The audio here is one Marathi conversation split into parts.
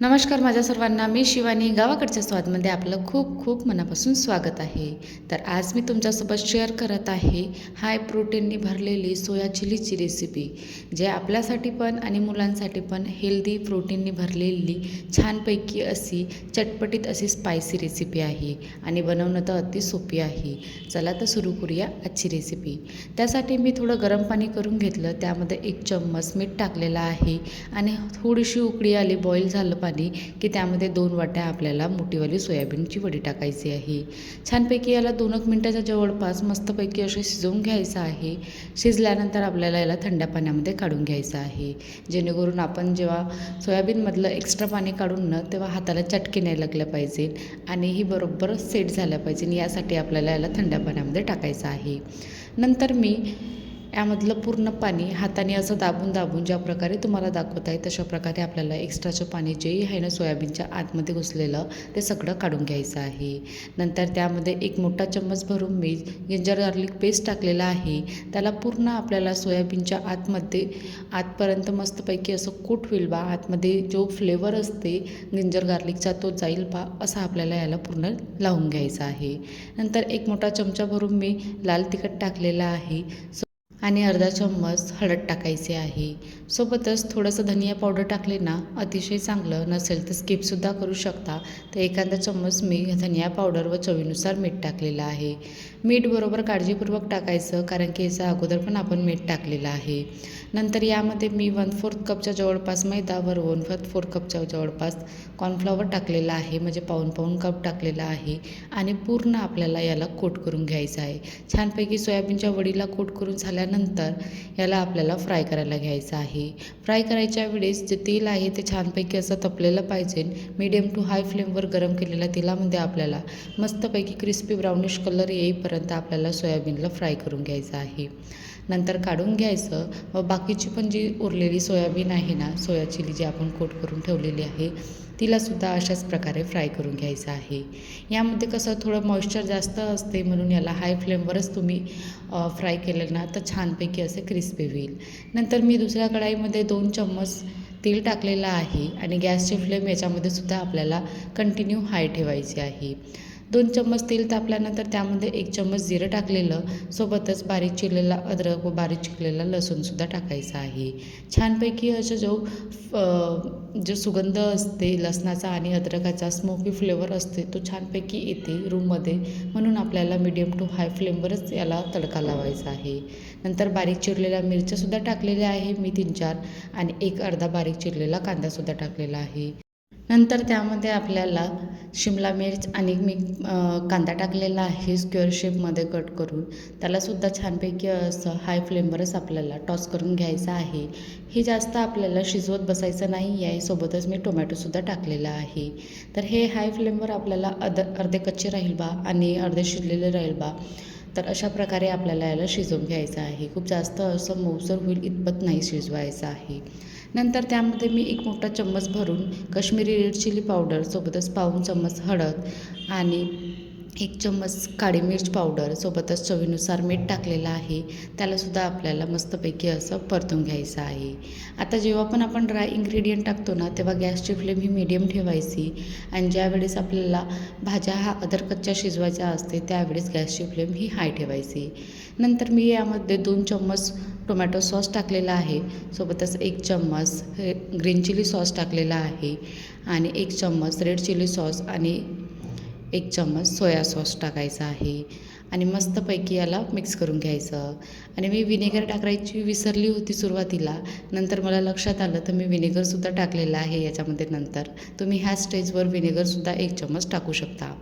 नमस्कार माझ्या सर्वांना, मी शिवानी. गावाकडच्या स्वादमध्ये आपलं खूप खूप मनापासून स्वागत आहे. तर आज मी तुमच्यासोबत शेअर करत आहे हाय प्रोटीननी भरलेली सोया चिलीची रेसिपी, जे आपल्यासाठी पण आणि मुलांसाठी पण हेल्दी प्रोटीननी भरलेली छानपैकी अशी चटपटीत अशी स्पायसी रेसिपी आहे आणि बनवणं तर अति सोपी आहे. चला तर सुरू करूया आजची रेसिपी. त्यासाठी मी थोडं गरम पाणी करून घेतलं, त्यामध्ये 1 चम्मच मीठ टाकलेलं आहे आणि थोडीशी उकळी आली, बॉईल झालं पाणी की त्यामध्ये 2 वाट्या आपल्याला मोठीवाली सोयाबीनची वडी टाकायची आहे. छानपैकी याला 2 मिनटाच्या जवळपास मस्तपैकी असे शिजवून घ्यायचं आहे. शिजल्यानंतर आपल्याला याला थंड्या पाण्यामध्ये काढून घ्यायचं आहे, जेणेकरून आपण जेव्हा सोयाबीनमधलं एक्स्ट्रा पाणी काढून ना तेव्हा हाताला चटके नाही लागल्या पाहिजे आणि ही बरोबर सेट झाल्या पाहिजे. यासाठी आपल्याला याला थंड्या पाण्यामध्ये टाकायचं आहे. नंतर मी यामधलं पूर्ण पाणी हाताने असं दाबून दाबून ज्या प्रकारे तुम्हाला दाखवत आहे तशा प्रकारे आपल्याला एक्स्ट्राचं पाणी जेही आहे ना सोयाबीनच्या आतमध्ये घुसलेलं ते सगळं काढून घ्यायचं आहे. नंतर त्यामध्ये 1 मोठा चम्मच भरून मी जिंजर गार्लिक पेस्ट टाकलेला आहे. त्याला पूर्ण आपल्याला सोयाबीनच्या आतमध्ये आतपर्यंत मस्तपैकी असं कोट होईल बा, आतमध्ये जो फ्लेवर असते जिंजर गार्लिकचा तो जाईल बा, असा आपल्याला याला पूर्ण लावून घ्यायचा आहे. नंतर 1 मोठा चमचा भरून मी लाल तिखट टाकलेला आहे आणि अर्धा चम्मच हळद टाकायचे आहे. सोबतच थोडंसं धनिया पावडर टाकले ना अतिशय चांगलं, नसेल तर स्किपसुद्धा करू शकता. तर एखादा चम्मच मी धनिया पावडर व चवीनुसार मीठ टाकलेलं आहे. मीठ बरोबर काळजीपूर्वक टाकायचं, कारण की याच्या अगोदर पण आपण मीठ टाकलेलं आहे. नंतर यामध्ये मी 1/4 कपच्या जवळपास मैदा व 1/4 कपच्या जवळपास कॉर्नफ्लॉवर टाकलेला आहे, म्हणजे पाऊण कप टाकलेला आहे आणि पूर्ण आपल्याला याला कोट करून घ्यायचं आहे. छानपैकी सोयाबीनच्या वडीला कोट करून झाल्यानंतर याला आपल्याला फ्राय करायला घ्यायचं आहे. फ्राय करायच्या वेळेस जे तेल आहे ते छानपैकी असं तपलेलं पाहिजे. मीडियम टू हाय फ्लेमवर गरम केलेल्या तेलामध्ये आपल्याला मस्तपैकी क्रिस्पी ब्राउनिश कलर येईपर्यंत आपल्याला सोयाबीनला फ्राय करून घ्यायचं आहे. नंतर काढून घ्यायचं व बाकीची पण जी उरलेली सोयाबीन आहे ना, सोया चिली जी आपण कोट करून ठेवलेली आहे तिलासुद्धा अशाच प्रकारे फ्राय करून घ्यायचं आहे. यामध्ये कसं थोडं मॉइश्चर जास्त असते, म्हणून याला हाय फ्लेमवरच तुम्ही फ्राय केलं ना तर छानपैकी असे क्रिस्पी होईल. नंतर मी दुसऱ्या कढाईमध्ये 2 चम्मच तेल टाकलेलं आहे आणि गॅसची फ्लेम याच्यामध्ये सुद्धा आपल्याला कंटिन्यू हाय ठेवायची आहे. 2 चम्मच तेल तापल्यानंतर त्यामध्ये 1 चम्मच जिरं टाकलेलं, सोबतच बारीक चिरलेला अद्रक व बारीक चिरलेला लसूणसुद्धा टाकायचा आहे. छानपैकी असं जो सुगंध असते लसणाचा आणि अद्रकाचा स्मोकी फ्लेवर असते तो छानपैकी येते रूममध्ये, म्हणून आपल्याला मीडियम टू हाय फ्लेमवरच याला तडका लावायचा आहे. नंतर बारीक चिरलेल्या मिरच्यासुद्धा टाकलेल्या आहे मी 3-4 आणि एक अर्धा बारीक चिरलेला कांदासुद्धा टाकलेला आहे. नंतर त्यामध्ये आपल्याला शिमला मिर्च आणि मी कांदा टाकलेला आहे स्क्वेअर शेपमध्ये कट करून, त्यालासुद्धा छानपैकी असं हाय फ्लेमवरच आपल्याला टॉस करून घ्यायचं आहे. हे जास्त आपल्याला शिजवत बसायचं नाही आहे. सोबतच मी टोमॅटोसुद्धा टाकलेला आहे. तर हे हाय फ्लेमवर आपल्याला अर्धे कच्चे राहील बा आणि अर्धे शिजलेले राहील बा, तर अशा प्रकारे आपल्याला याला शिजवून घ्यायचं आहे. खूप जास्त असं मऊसर होईल इतपत नाही शिजवायचं आहे. नंतर त्यामध्ये मी 1 मोठा चम्मच भरून कश्मीरी रेड चिली पावडर, सोबतच पाऊण चम्मच हळद आणि 1 चम्मच काळी मिर्च पावडर, सोबतच चवीनुसार मीठ टाकलेलं आहे. त्यालासुद्धा आपल्याला मस्तपैकी असं परतून घ्यायचं आहे. आता जेव्हा पण आपण ड्राय इन्ग्रेडियंट टाकतो ना तेव्हा गॅसची फ्लेम ही मीडियम ठेवायची आणि ज्यावेळेस आपल्याला भाज्या हा कच्च्या शिजवायच्या असते त्यावेळेस गॅसची फ्लेम ही हाय ठेवायची. नंतर मी यामध्ये 2 चम्मच टोमॅटो सॉस टाकलेला आहे, सोबतच 1 चम्मच ग्रीन चिली सॉस टाकलेला आहे आणि 1 चम्मच रेड चिली सॉस आणि 1 चम्मच सोया सॉस टाकायचा आहे आणि मस्तपैकी याला मिक्स करून घ्यायचं. आणि मी विनेगर टाकायची विसरली होती सुरुवातीला, नंतर मला लक्षात आलं तर मी विनेगरसुद्धा टाकलेलं आहे याच्यामध्ये. नंतर तुम्ही ह्या स्टेजवर विनेगरसुद्धा 1 चम्मच टाकू शकता.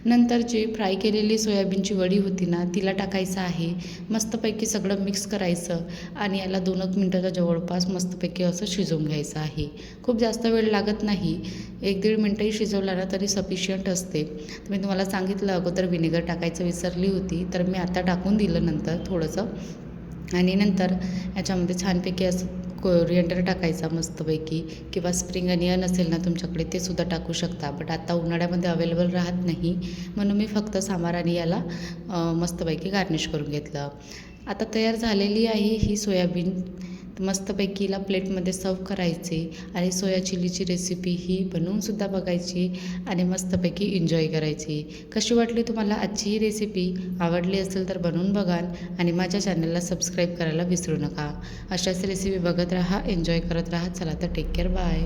नंतर जी फ्राय केलेली सोयाबीनची वडी होती ना तिला टाकायचं आहे. मस्तपैकी सगळं मिक्स करायचं आणि याला 2 मिनटाच्या जवळपास मस्तपैकी असं शिजवून घ्यायचं आहे. खूप जास्त वेळ लागत नाही, 1-1.5 मिनटंही शिजवला ना तरी सफिशियंट असते. मी तुम्हाला सांगितलं अगोदर विनेगर टाकायचं विसरली होती, तर मी आता टाकून दिलं नंतर थोडंसं. आणि नंतर याच्यामध्ये छानपैकी असं कोरिएंडर टाकायचा मस्तपैकी, किंवा स्प्रिंग अनियन असेल ना तुमच्याकडे ते सुद्धा टाकू शकता, बट आता उन्हाळ्यामध्ये अवेलेबल राहत नाही म्हणून मी फक्त सांबार आणि याला मस्तपैकी गार्निश करून घेतलं. आता तयार झालेली आहे ही सोयाबीन. मस्तपैकीला प्लेटमध्ये सर्व करायचे आणि सोया चिलीची रेसिपी ही बनवूनसुद्धा बघायची आणि मस्तपैकी एन्जॉय करायची. कशी वाटली तुम्हाला आजची ही रेसिपी? आवडली असेल तर बनवून बघाल आणि माझ्या चॅनलला सबस्क्राईब करायला विसरू नका. अशाच रेसिपी बघत राहा, एन्जॉय करत राहा. चला तर टेक केअर, बाय.